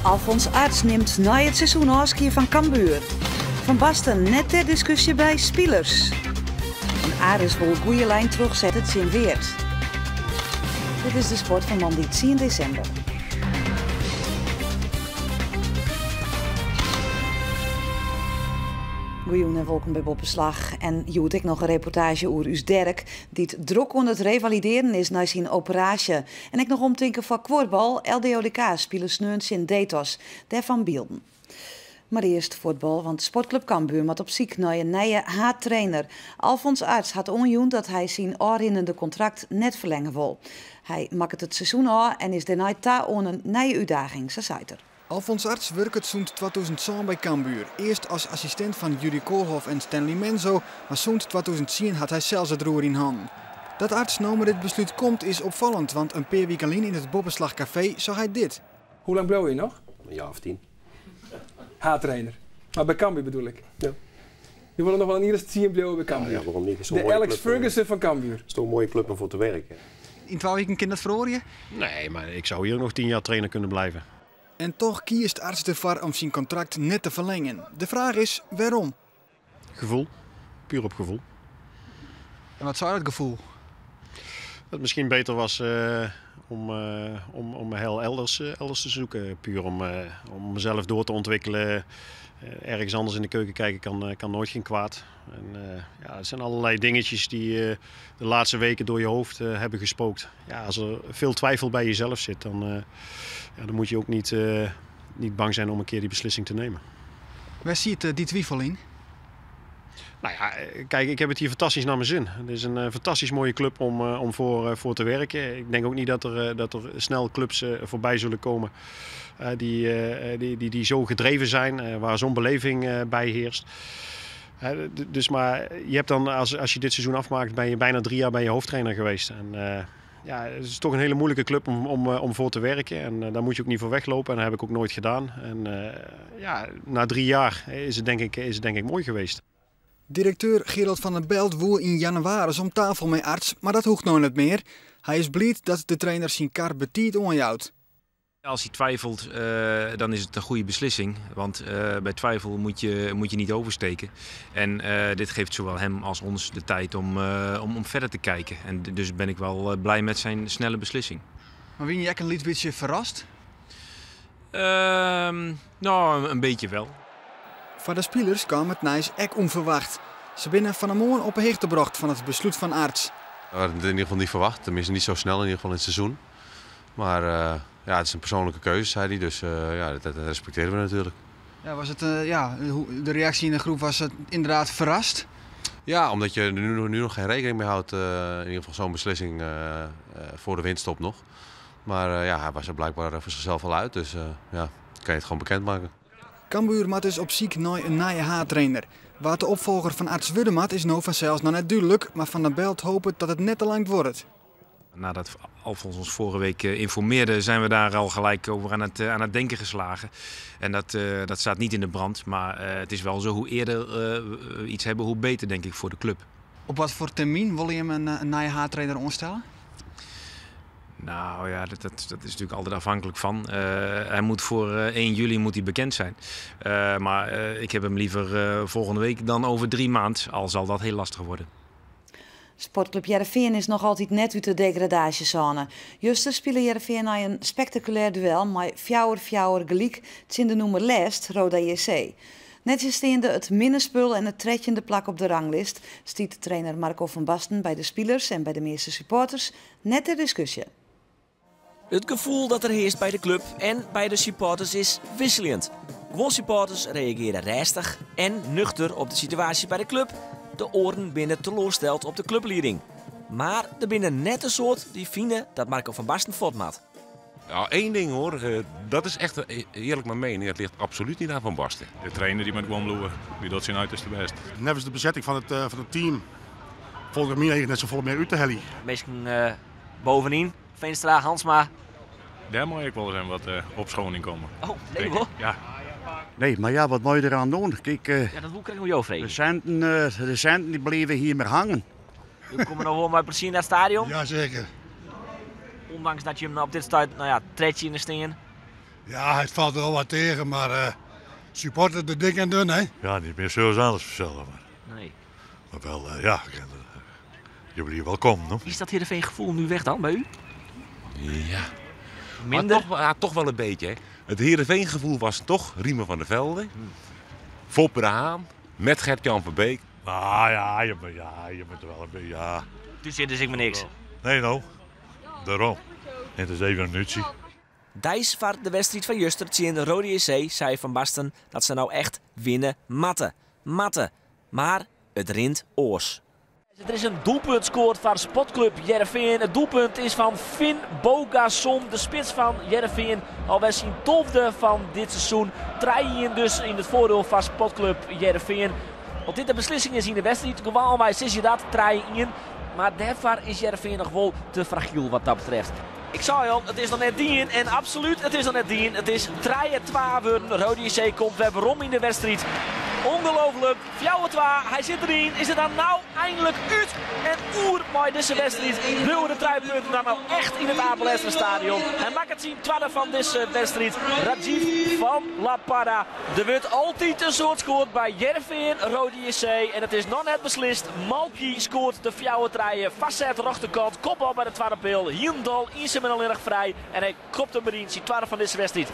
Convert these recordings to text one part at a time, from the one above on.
Alfons Arts neemt na het seizoen afscheid van Cambuur. Van Basten net ter discussie bij Spielers. En Aris wil goede lijn terugzetten in Weert. Dit is de sport van maandag 10 december. Goeien en welkom bij Boppenslag. En je hoort ik nog een reportage over Us Derk, die het druk onder het revalideren is na zijn operatie. En ik nog omtinken van kwoordbal, LDODK spelen sneuns in Detos, daarvan Bielden. Maar eerst voetbal, want Sportclub Cambuur moet op ziek naar een nieuwe haattrainer. Alfons Arts had onjoen dat hij zijn aanrinnende contract net verlengen wil. Hij maakt het seizoen af en is daarna ta aan een nieuwe uitdaging, zo zei er. Alfons Arts werkt sinds 2007 bij Cambuur. Eerst als assistent van Jurie Koolhof en Stanley Menzo, maar sinds 2010 had hij zelfs het roer in handen. Dat Arts nou met dit besluit komt is opvallend, want een paar weken in het Boppenslagcafé zag hij dit. Hoe lang blijf je nog? Een jaar of 10. Haattrainer. Maar bij Cambuur bedoel ik. Ja. Je wil nog wel een eerste team blijven bij Cambuur. Ja, waarom niet? De Alex Ferguson van Cambuur. Het is toch een mooie club om voor te werken. In 2 weken kan dat verhoor je? Nee, maar ik zou hier nog 10 jaar trainer kunnen blijven. En toch kiest Arts ervoor om zijn contract net te verlengen. De vraag is, waarom? Gevoel. Puur op gevoel. En wat zou dat gevoel? Dat het misschien beter was om heel elders te zoeken. Puur om mezelf door te ontwikkelen. Ergens anders in de keuken kijken kan nooit geen kwaad. En, ja, het zijn allerlei dingetjes die de laatste weken door je hoofd hebben gespookt. Ja, als er veel twijfel bij jezelf zit, dan moet je ook niet bang zijn om een keer die beslissing te nemen. Waar ziet die twijfel in? Nou ja, kijk, ik heb het hier fantastisch naar mijn zin. Het is een fantastisch mooie club om voor te werken. Ik denk ook niet dat er snel clubs voorbij zullen komen die zo gedreven zijn, waar zo'n beleving bij heerst. Dus maar je hebt dan, als je dit seizoen afmaakt, ben je bijna 3 jaar hoofdtrainer geweest. En, ja, het is toch een hele moeilijke club om voor te werken. En daar moet je ook niet voor weglopen. En dat heb ik ook nooit gedaan. En ja, na 3 jaar is het denk ik mooi geweest. Directeur Gerald van der Belt woer in januari om tafel met Arts, maar dat hoeft nou niet meer. Hij is blij dat de trainer zijn kar betiet onjouwt. Als hij twijfelt, dan is het een goede beslissing. Want bij twijfel moet je niet oversteken. En dit geeft zowel hem als ons de tijd om verder te kijken. En dus ben ik wel blij met zijn snelle beslissing. Maar wie jij een beetje verrast? Nou, een beetje wel. Voor de spelers kwam het nice ek onverwacht. Ze binnen van een morgen op een hecht gebracht van het besluit van Arts. We hadden het in ieder geval niet verwacht, tenminste niet zo snel in ieder geval in het seizoen. Maar ja, het is een persoonlijke keuze, zei hij, dus ja, dat respecteren we natuurlijk. Ja, was het, de reactie in de groep was het inderdaad verrast? Ja, omdat je er nu nog geen rekening mee houdt, in ieder geval zo'n beslissing voor de winststop nog. Maar ja, hij was er blijkbaar voor zichzelf al uit, dus ja, kan je het gewoon bekendmaken. Cambuur moet dus op ziek naar een nieuwe haattrainer. Wat de opvolger van Arts Wuddemat is nou vanzelfs nog net duidelijk, maar Van der Belt hoopt dat het net te lang wordt. Nadat Alfons ons vorige week informeerde, zijn we daar al gelijk over aan het denken geslagen. En dat staat niet in de brand, maar het is wel zo, hoe eerder we iets hebben, hoe beter denk ik voor de club. Op wat voor termijn wil je hem een nieuwe haattrainer omstellen? Nou ja, dat is natuurlijk altijd afhankelijk van. Hij moet voor 1 juli moet hij bekend zijn. Maar ik heb hem liever volgende week dan over 3 maanden, al zal dat heel lastig worden. Sportclub Heerenveen is nog altijd net uit de degradatiezone. Juster spelen Heerenveen na een spectaculair duel met 4-4 gelijk in de noemer Lest, Roda JC. Netjes steende het minnespul en het trettende plak op de ranglist, stiet trainer Marco van Basten bij de spelers en bij de meeste supporters net ter discussie. Het gevoel dat er heerst bij de club en bij de supporters is wisselend. Gewoon supporters reageren rustig en nuchter op de situatie bij de club. De oren binnen teleursteld op de clubleiding. Maar er binnen net een soort die vinden dat Marco van Basten voortmaat. Nou, 1 ding hoor, dat is echt eerlijk mijn mening. Het ligt absoluut niet aan Van Basten. De trainer die met gewoon loeren, die doet zijn uiterste best. Nevens de bezetting van het team volgens mij net zo vol meer uit te hellen. Misschien bovenin, Veenstra, Hansma. Daar moet ik wel eens wat opschoning komen. Oh, nee hoor. Ja. Nee, maar ja, wat moet je eraan doen? Kijk, Ja, dat krijgen we jou vregen. de centen die bleven hier maar hangen. We komen nog wel met plezier naar het stadion. Jazeker. Ondanks dat je hem op dit stuit, treedje in de steen. Ja, het valt er wel wat tegen, maar supporter de dik en dun, hè? Ja, niet meer zoals anders verzelden, maar. Nee. Maar wel, ja, je bent hier welkom, no? Is dat Heerenveen gevoel nu weg dan bij u? Ja. Minder? Maar toch wel een beetje. Hè. Het Heerenveen gevoel was toch Riemen van der Velde. Foppe de Haan. Met Gert-Jan van Beek. Ah ja, je bent er wel een beetje, ja. Toen zit dus ik me niks. Nee, nou. Daarom. Het is even een nutje. Dijs vaart de wedstrijd van Juster in de Rode JC zei Van Basten dat ze nou echt winnen matten. Maar het rint oors. Er is een doelpunt scoort van Sportclub Heerenveen. Het doelpunt is van Finn Bogason, de spits van Heerenveen. Alweer zijn 12e van dit seizoen. Draaien dus in het voordeel van Sportclub Heerenveen. Want dit de beslissing is in de wedstrijd. Gewoon wij zie je dat draaien. Maar daarvoor is Heerenveen nog wel te fragiel wat dat betreft. Ik zei al, het is nog net dien en absoluut, het is nog net dien. Het is 3-2 worden. Rode JC komt weer waarom in de wedstrijd. Ongelooflijk, 4-2, hij zit erin. Is het dan nou eindelijk uit en oer bij deze wedstrijd? Willen de 3 punten dan nou echt in het Apelheister stadion? En maakt het zien tweede van deze wedstrijd. Rajiv van La Parra. Er wordt altijd een soort scoort bij Heerenveen, Rode JC. En het is nog net beslist. Malky scoort de 4-3. Vastzet rechterkant, kopbal bij de tweede pil. Hiendal is hem al erg vrij. En hij kopt hem erin, zijn tweede van deze wedstrijd.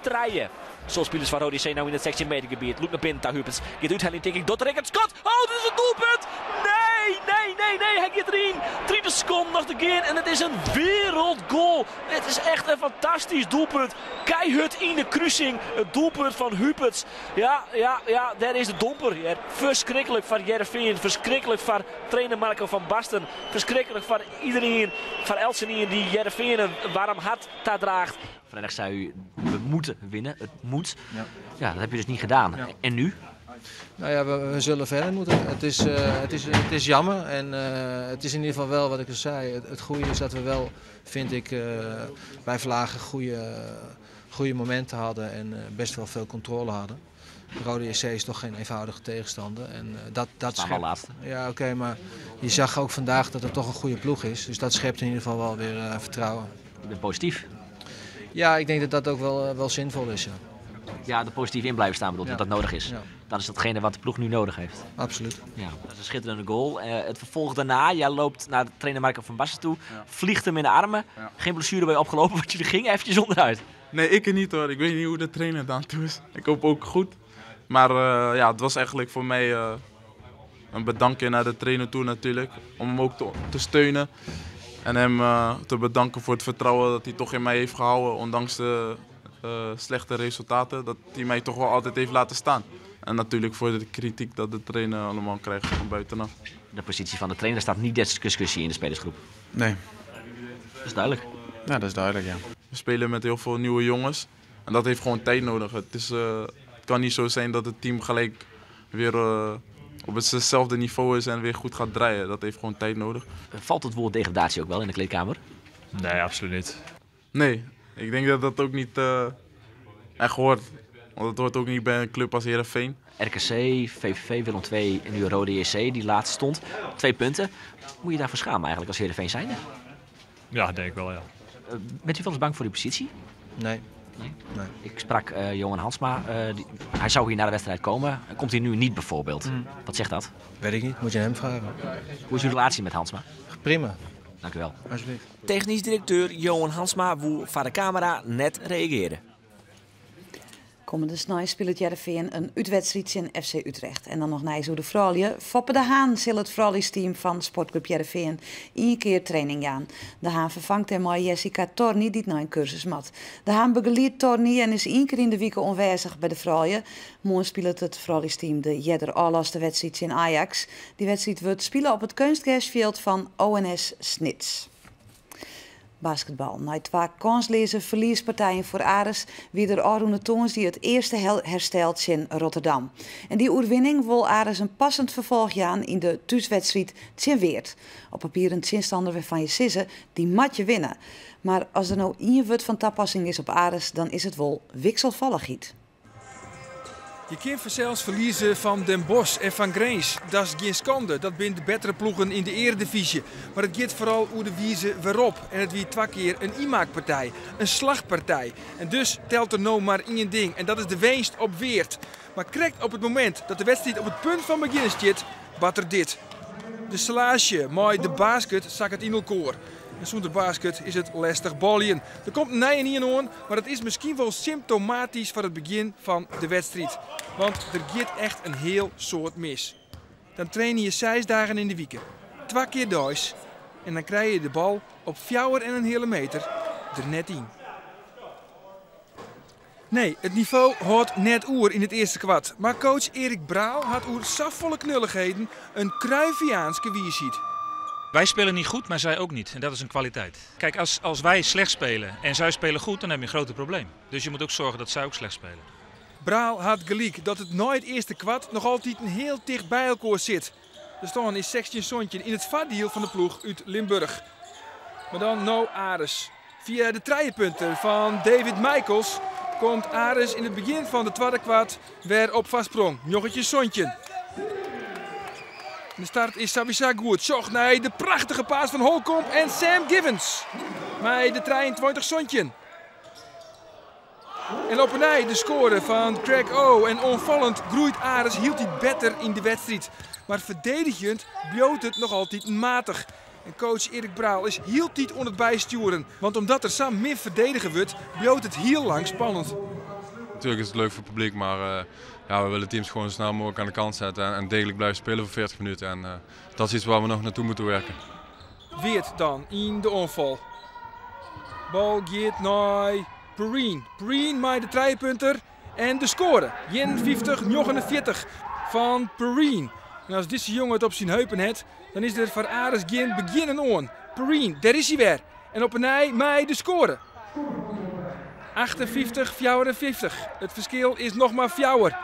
4-3. Zo spelers van Rode JC nou in het 16 meter gebied. Loopt naar binnen, Huppens. Gaat uithelling, denk ik, Dotterik, het schot. Oh, dit is een doelpunt. Nee, hij gaat erin. 3 seconden nog te gaan en het is een wereldgoal. Het is echt een fantastisch doelpunt. Keihard in de kruising. Het doelpunt van Huppens. Ja, daar is de domper. Ja. Verschrikkelijk voor Heerenveen. Verschrikkelijk voor trainer Marco van Basten. Verschrikkelijk voor iedereen, voor Elsenien die Heerenveen een warm hart daar draagt. Vrijdag zei u, we moeten winnen. Het moet. Ja, dat heb je dus niet gedaan. Ja. En nu? Nou ja, we zullen verder moeten. Het is jammer en het is in ieder geval wel wat ik al zei. Het goede is dat we wel, vind ik, bij Vlagen goede momenten hadden en best wel veel controle hadden. Rode JC is toch geen eenvoudige tegenstander. En dat schept. Laatste. Ja, oké, maar je zag ook vandaag dat het toch een goede ploeg is. Dus dat schept in ieder geval wel weer vertrouwen. Je bent positief? Ja, ik denk dat dat ook wel zinvol is. Ja. Ja, de positief in blijven staan bedoelt, dat nodig is. Ja. Dat is datgene wat de ploeg nu nodig heeft. Absoluut. Ja, dat is een schitterende goal. Het vervolg daarna, jij loopt naar de trainer Marco van Basten toe, vliegt hem in de armen. Ja. Geen blessure bij opgelopen, want jullie gingen eventjes onderuit. Nee, ik er niet hoor. Ik weet niet hoe de trainer dan toe is. Ik hoop ook goed. Maar het was eigenlijk voor mij een bedankje naar de trainer toe natuurlijk. Om hem ook te steunen. En hem te bedanken voor het vertrouwen dat hij toch in mij heeft gehouden, ondanks de slechte resultaten. Dat hij mij toch wel altijd heeft laten staan. En natuurlijk voor de kritiek dat de trainer allemaal krijgt van buitenaf. De positie van de trainer staat niet ter discussie in de spelersgroep? Nee. Dat is duidelijk. Ja, dat is duidelijk, ja. We spelen met heel veel nieuwe jongens. En dat heeft gewoon tijd nodig. Het kan niet zo zijn dat het team gelijk weer op hetzelfde niveau is en weer goed gaat draaien. Dat heeft gewoon tijd nodig. Valt het woord degradatie ook wel in de kleedkamer? Nee, absoluut niet. Nee, ik denk dat dat ook niet echt hoort. Want het hoort ook niet bij een club als Heerenveen. RKC, VVV, Willem II en nu Rode JC die laatst stond. 2 punten. Moet je daarvoor schamen eigenlijk als Heerenveen zijnde? Ja, denk ik wel, ja. Bent u wel eens bang voor uw positie? Nee. Ik sprak Johan Hansma. Hij zou hier naar de wedstrijd komen. Komt hij nu niet bijvoorbeeld? Wat zegt dat? Weet ik niet. Moet je hem vragen. Hoe is uw relatie met Hansma? Prima. Dank u wel. Alsjeblieft. Technisch directeur Johan Hansma wil voor de camera net reageren. Komende snij speelt Heerenveen een uitwedstrijd in FC Utrecht. En dan nog naar zo de vrouwen. Foppe de Haan zal het vrouwenteam van Sportclub Heerenveen 1 keer training gaan. De Haan vervangt hem maar Jessica Torni die naar een cursus mat. De Haan begeleidt Torni en is 1 keer in de week aanwezig bij de vrouwen. Morgen speelt het vrouwenteam de Jedder allerlaatste wedstrijd in Ajax. Die wedstrijd wordt spelen op het kunstgrasveld van ONS Snits. Basketbal. Na 2 kansloze verliespartijen voor Ares wie er Arune Toons die het eerste herstelt in Rotterdam. En die oerwinning wil Ares een passend vervolg aan in de thuiswedstrijd tegen Weert. Op papier een zinstander waarvan je sissen, die mat je winnen. Maar als er nou 1 woord van toepassing is op Ares, dan is het wel wisselvalligheid. Je kunt zelfs verliezen van Den Bosch en van Grains. Dat is geen schande. Dat zijn de betere ploegen in de eredivisie. Maar het gaat vooral hoe de wijze waarop. En het wie 2 keer een IMAK-partij. Een slagpartij. En dus telt er nou maar één ding. En dat is de winst op Weert. Maar correct op het moment dat de wedstrijd op het punt van beginnen zit, wat er dit. De salage, maar de basket zakt het in elkaar. En zonder basket is het lastig ballen. Er komt een nieuwe niet aan, maar het is misschien wel symptomatisch voor het begin van de wedstrijd. Want er gaat echt een heel soort mis. Dan train je 6 dagen in de week. 2 keer thuis. En dan krijg je de bal op 4,5 meter er net in. Nee, het niveau houdt net oer in het eerste kwart. Maar coach Erik Braal had oer safvolle knulligheden een Cruyffiaanske wijsheid. Wij spelen niet goed, maar zij ook niet. En dat is een kwaliteit. Kijk, als wij slecht spelen en zij spelen goed, dan heb je een groot probleem. Dus je moet ook zorgen dat zij ook slecht spelen. Braal had gelijk dat het na het eerste kwart nog altijd een heel dicht bij elkaar zit. Er staan is 16 Sontje in het vaardiel van de ploeg uit Limburg. Maar dan nou Ares. Via de treienpunten van David Michaels komt Ares in het begin van de tweede kwart weer op vastsprong. Joggetje Sontje. De start is Sabisa goed. Zocht naar de prachtige paas van Holcomb en Sam Givens. Met de 23 Sontje. En op een de score van Craig O. En onvallend groeit Ares hield hij beter in de wedstrijd. Maar verdedigend bloot het nog altijd matig. En coach Erik Braal is heel tijd onder het bijsturen. Want omdat er samen meer verdedigen wordt, bloot het heel lang spannend. Natuurlijk is het leuk voor het publiek, maar we willen teams gewoon zo snel mogelijk aan de kant zetten. En degelijk blijven spelen voor 40 minuten. En dat is iets waar we nog naartoe moeten werken. Weert dan in de onval. Bal gaat naar Perrine. Perrine met de treipunter en de score. 51-49 van Perrine. En als deze jongen het op zijn heupen heeft, dan is er voor Ares geen beginnen aan. Perrine, daar is hij weer. En op een met de score. 58-54. Het verschil is nog maar 4.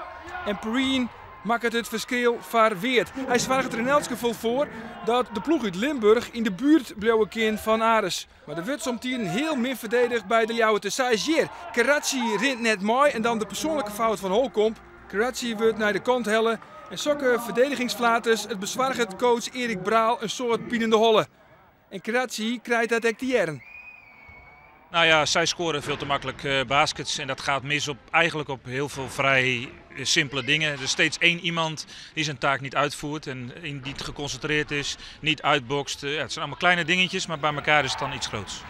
En Perrine maakt het verschil voor Weert. Hij zwaagt er in elk geval voor dat de ploeg uit Limburg in de buurt blijven kan van Ares. Maar er wordt soms heel min verdedigd bij de Ljouwte. Sagier, Karachi rint net mooi en dan de persoonlijke fout van Holcomb. Karachi wordt naar de kant hellen. En zulke verdedigingsflaters, het bezwargt coach Erik Braal een soort pienende holle. En Karachi krijgt dat echt de jaren. Nou ja, zij scoren veel te makkelijk baskets en dat gaat mis op eigenlijk op heel veel vrij simpele dingen. Er is steeds één iemand die zijn taak niet uitvoert en die geconcentreerd is, niet uitbokst. Het zijn allemaal kleine dingetjes, maar bij elkaar is het dan iets groots.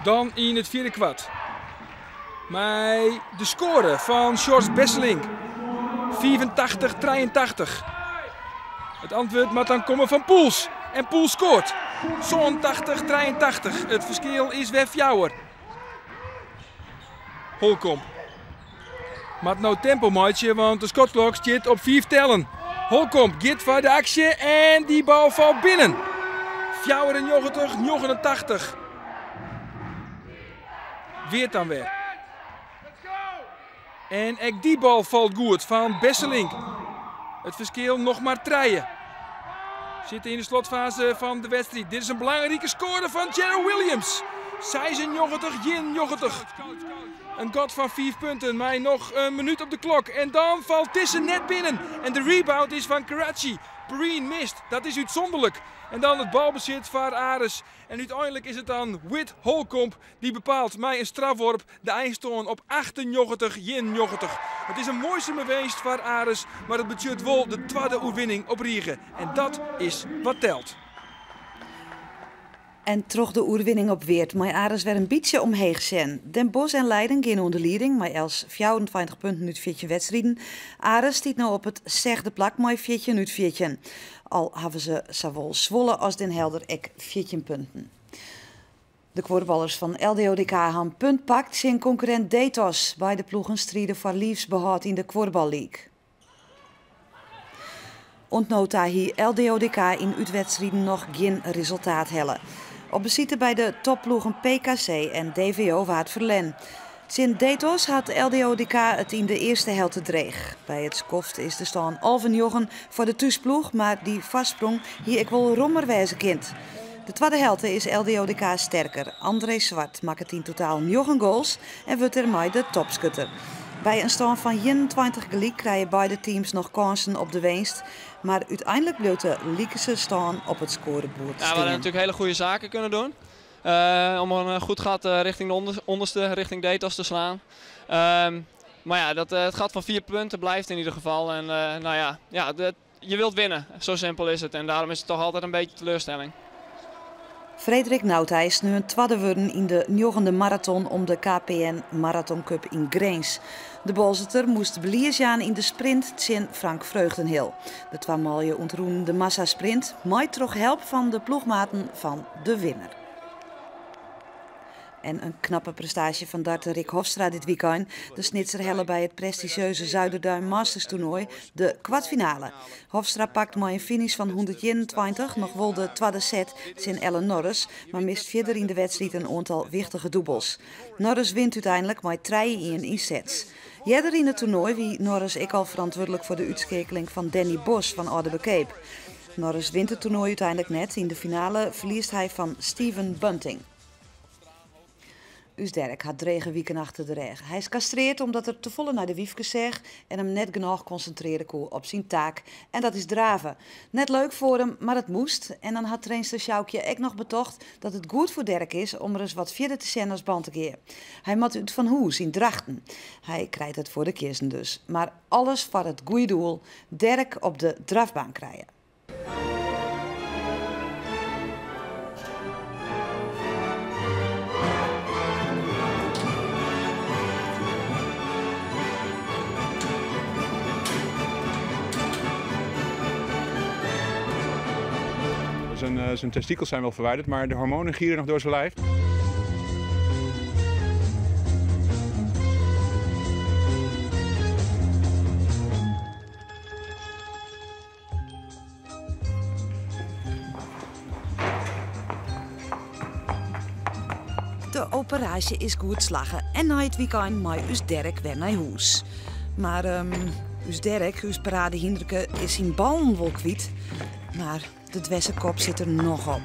Dan in het vierde kwart. Met de score van Sjors Besseling. 84-83. Het antwoord moet dan komen van Poels. En Poels scoort. Zo'n 80-83. Het verschil is weer 4. Holcomb. Maakt nou tempo maatje, want de schotklok zit op 5 tellen. Holcomb gaat voor de actie en die bal valt binnen. 94-89. Weer dan weer. En ook die bal valt goed van Besseling. Het verschil nog maar 3. Zitten in de slotfase van de wedstrijd. Dit is een belangrijke score van Jerry Williams. 96-90. Een god van 4 punten, maar nog een minuut op de klok. En dan valt Tissen net binnen. En de rebound is van Karachi. Perrine mist, dat is uitzonderlijk. En dan het balbezit van Ares. En uiteindelijk is het dan Whit Holcomb die bepaalt met een strafworp de eindstand op 98-91. Het is een mooie geweest voor Ares, maar het betekent wel de tweede overwinning op Riegen. En dat is wat telt. En terug de oerwinning op Weert, maar Ares weer een beetje omheen zijn. Den Bosch en Leiden gaan onder leiding, maar Els 24 punten uit 14 wedstrijden. Ares stiet nou op het zegde plak, maar 14 uit 14. Al hebben ze zowel Zwolle als Den Helder ek 14 punten. De kworballers van LDODK hebben punt pakt zijn concurrent Detos bij de ploegen strijden voor liefsbehoud in de Kworbal-league. Ontnota hier LDODK in uitwedstrijden nog geen resultaat hellen. Op bezitten bij de topploegen PKC en DVO waard verlen. Sinds Detos had LDODK het in de eerste helte dreig. Bij het skoft is de staan Alvenjoggen voor de thuisploeg, maar die vastsprong hier ik wel rommerwijze kind. De tweede helte is LDODK sterker. André Zwart maakt het in totaal 9 goals en wordt ermee de topscutter. Bij een stand van 21 gelijk krijgen beide teams nog kansen op de winst. Maar uiteindelijk bleef de Liekense staan op het scorebord Ja, we hadden natuurlijk hele goede zaken kunnen doen. Om een goed gat richting de onderste, richting Detos te slaan. Maar ja, het gat van 4 punten blijft in ieder geval. En nou ja, je wilt winnen, zo simpel is het. En daarom is het toch altijd een beetje teleurstelling. Frederik Noutij is nu een tweede worden in de 9e marathon om de KPN Marathon Cup in Grains. De bolzetter moest beliers in de sprint tegen Frank Vreugdenhil. De 2 malje ontroen de massasprint, maar toch help van de ploegmaten van de winnaar. En een knappe prestatie van darter Rick Hofstra dit weekend. De snitser helle bij het prestigieuze Zuiderduin Masters toernooi de kwartfinale. Hofstra pakt maar een finish van 121, nog wel de tweede set tegen Ellen Norris, maar mist verder in de wedstrijd een aantal wichtige dubbels. Norris wint uiteindelijk met 3-1 in sets. Jeder in het toernooi wie Norris ik al verantwoordelijk voor de uitschakeling van Danny Bos van Oudebekeep. Norris wint het toernooi uiteindelijk net. In de finale verliest hij van Steven Bunting. Usderk had 3 weken achter de rug. Hij is castreerd omdat er te volle naar de wiefkes zegt en hem net genoeg concentreren kon op zijn taak. En dat is draven. Net leuk voor hem, maar het moest. En dan had trainster Sjoukje ook nog betocht dat het goed voor Dirk is om er eens wat verder te zijn als bandtekeer. Hij moet uit Van Hoes in Drachten. Hij krijgt het voor de kisten dus. Maar alles voor het goede doel. Dirk op de drafbaan krijgen. Zijn testikels zijn wel verwijderd, maar de hormonen gieren nog door zijn lijf. De operatie is goed slagen en na het weekend mag Usderk weer naar huis. Maar Usderk, uw parade hinderke, is zijn ballen wel kwijt. Maar de dwessekop zit er nog op.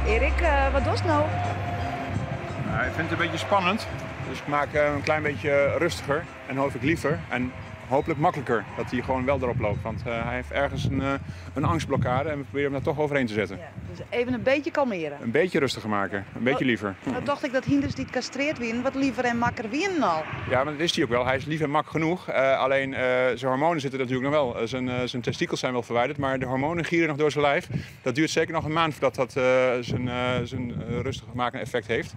Erik, wat doe je nou? Ik vind het een beetje spannend, dus ik maak hem een klein beetje rustiger en hoop ik liever en hopelijk makkelijker dat hij gewoon wel erop loopt. Want hij heeft ergens een angstblokkade en we proberen hem daar toch overheen te zetten. Ja, dus even een beetje kalmeren. Een beetje rustiger maken, een beetje liever. Nou dacht ik dat hinders die castreerd winnen wat liever en makker winnen al. Ja, maar dat is hij ook wel. Hij is lief en mak genoeg. Alleen zijn hormonen zitten natuurlijk nog wel. Zijn testikels zijn wel verwijderd, maar de hormonen gieren nog door zijn lijf. Dat duurt zeker nog een maand voordat dat zijn rustig maken effect heeft.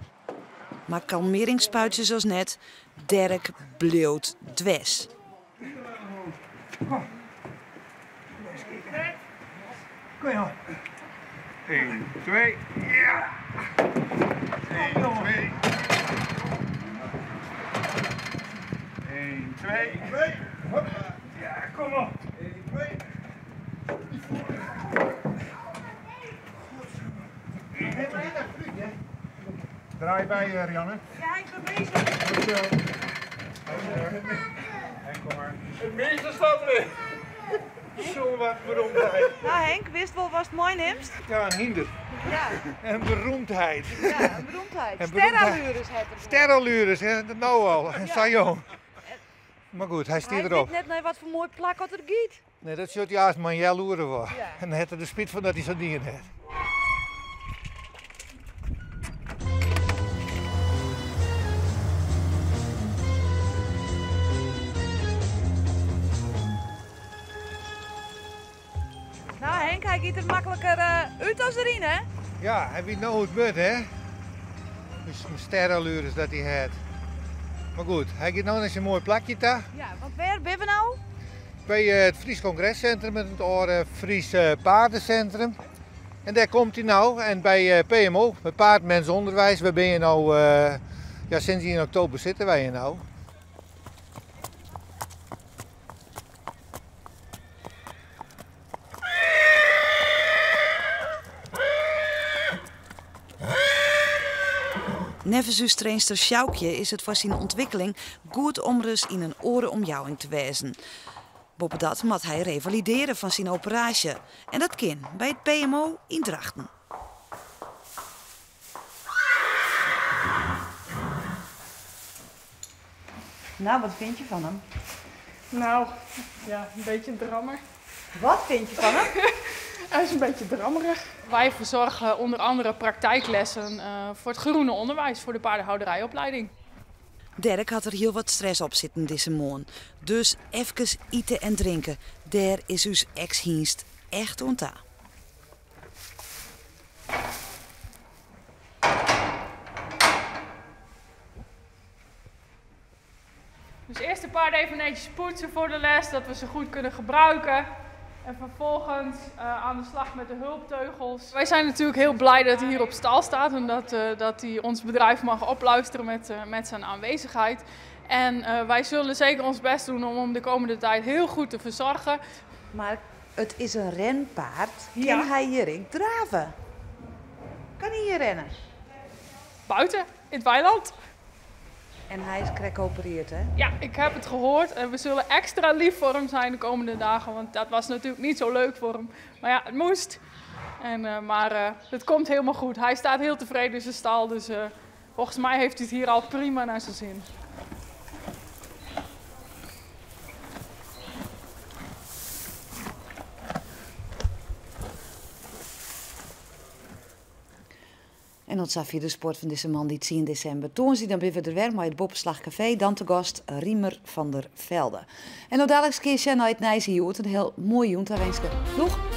Maar kalmeringsspuitjes zoals net, Dirk bleut dwes. Kom je 1, 2, ja! 1, 2. 1, 2. Ja, kom op. 1, 2. Draai bij, Rianne. Ja, ik ben bezig. Goed zo. En kom maar. Het meeste staat erin. Zo wat beroemdheid. Nou Henk, wist wel wat het mooi neemt? Ja, een hinder. Ja. En beroemdheid. Ja, een beroemdheid. Sterallures het er. Sterallures, hè? Dat nou al. Sajo. Maar goed, hij stiert erop. Hij weet net wat voor mooi plak wat er giet. Nee, dat zult juist maar een jaloeren was. Ja. En dan had hij de spit van dat hij zo'n ding had. Nou Henk, hij giet er makkelijker uit als erin, hè? Ja, hij weet nou hoe het moet, hè? Dus een sterallures dat hij had. Maar goed, hij gaat nou naar zijn mooi plakje daar. Ja, want waar ben we nou? Bij het Fries Congrescentrum, met het oude Fries Paardencentrum. En daar komt hij nou. En bij PMO, bij Paardmensonderwijs, waar ben je nou Ja, sinds in oktober zitten wij hier nou. Nevens uw trainster Sjoukje is het voor zijn ontwikkeling goed om rust in een orenomjouwing te wezen. Boven dat moet hij revalideren van zijn operatie. En dat kan bij het PMO in Drachten. Nou, wat vind je van hem? Nou, ja, een beetje een drammer. Wat vind je van hem? Hij is een beetje drammerig. Wij verzorgen onder andere praktijklessen voor het groene onderwijs, voor de paardenhouderijopleiding. Dirk had er heel wat stress op zitten deze morgen. Dus even eten en drinken. Daar is uw ex-hienst echt onta. Dus eerst de paarden even netjes poetsen voor de les, dat we ze goed kunnen gebruiken. En vervolgens aan de slag met de hulpteugels. Wij zijn natuurlijk heel blij dat hij hier op stal staat en dat hij ons bedrijf mag opluisteren met zijn aanwezigheid. En wij zullen zeker ons best doen om hem de komende tijd heel goed te verzorgen. Maar het is een renpaard. Ja. Kan hij hierin draven? Kan hij hier rennen? Buiten, in het weiland. En hij is krek geopereerd, hè? Ja, ik heb het gehoord en we zullen extra lief voor hem zijn de komende dagen, want dat was natuurlijk niet zo leuk voor hem. Maar ja, het moest. Maar het komt helemaal goed. Hij staat heel tevreden in zijn stal, dus volgens mij heeft hij het hier al prima naar zijn zin. En dat zag je de sport van deze man die 10 december. Toen zie dan weer er weer met het Boppenslag Café. Dan te gast Riemer van der Velde. En dan dadelijk keer je naar het Nijse Joet. Een heel mooi joent. Doeg!